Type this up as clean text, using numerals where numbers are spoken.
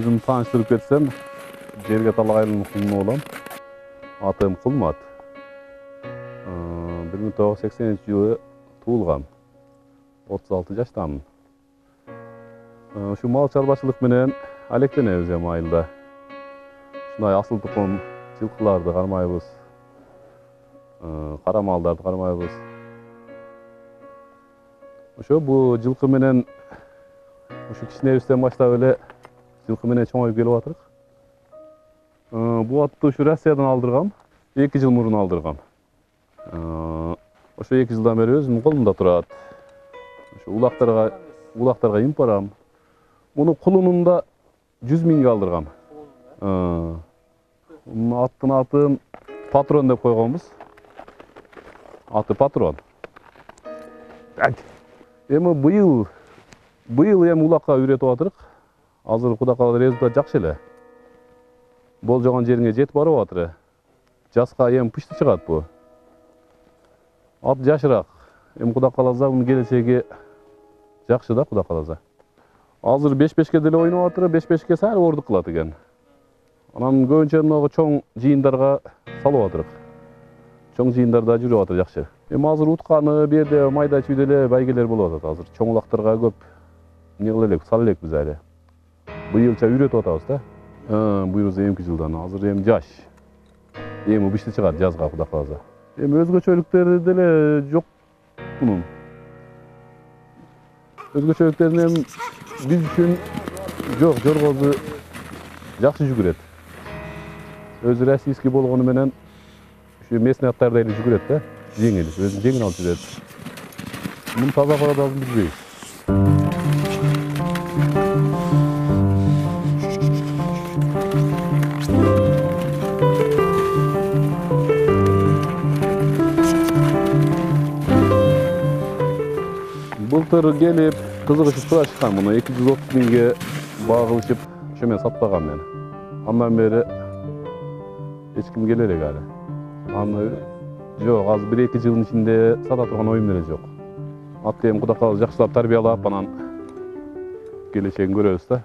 özüm tanıştırıp ketsem, Жерге Талгайлын кулуну болом. Атым Кулмат. 1980-жылы туулгам. 36 жаштамын. Ушу мал чарбачылык менен алектенебиз эми айылда. Ушундай асыл тукум жылкыларды кармайбыз. Кара малдарды кармайбыз. Ошо бул жылкы менен ушу кичинебизден баштап эле жылкы менен чоңоюп келип атырык. Бул атты ушу Россиядан алдыргам. 2 жыл мурун алдыргам. Ошо 2 жылдан бери өзүмдүн колумда турат. Ошо улактарга имип барам. Муну кулунунда 100 миңге алдыргам. Аттын атын Патрон деп койгонбуз. Аты Патрон. Эми быйыл эми улакка үйрөтүп атырык. Азыр Кудай кааласа результат жакшы эле. Болжогон жериңе жетип барып атыр. Жаска эми пышты чыгат бу. Ат жашыраак. Эми Кудай кааласа мунун келечеги жакшы да, Кудай кааласа. Азыр 5-5ке деле ойноп атыр, 5-5ке саары ордук кылат экен. Анан көбүнчө мына чоң жыйындарга салып атырык. Чоң жыйындарда жүрүп атыр жакшы. Эми азыр утканы бу жерде майда чүйдө эле байгелер болуп атат. Азыр чоң улактарга көп эмне кыла элек, сала элекпиз эле. Быйылча үйрөтүп атабыз да. Быйыл эмки жылдан азыр эми жаш. Эми бышты чыгат жазга Кудай кааласа. Эми өзгөчөлүктөрү деле жок мунун. Өзгөчөлүктөрүн эми биз үчүн жок, жоргозу жакшы жүгүрөт. Өзү российский болгону менен ушу местный аттарда эле жүгүрөт да. Жеңил, өзүнүн жеңин алып жүрөт. Муну таза продажын билбейбиз. Былтыр келип, кызыгышып тура чыккан муну 230 миңге баа кылышып, ошо менен сатпагам мен. Андан бери эч ким келе элек али. Аны жок, азыр 1-2 жылдын ичинде сата турган оюм деле жок. Атты эми Кудай кааласа жакшылап тарбиялап, анан келечегин көрөбүз да.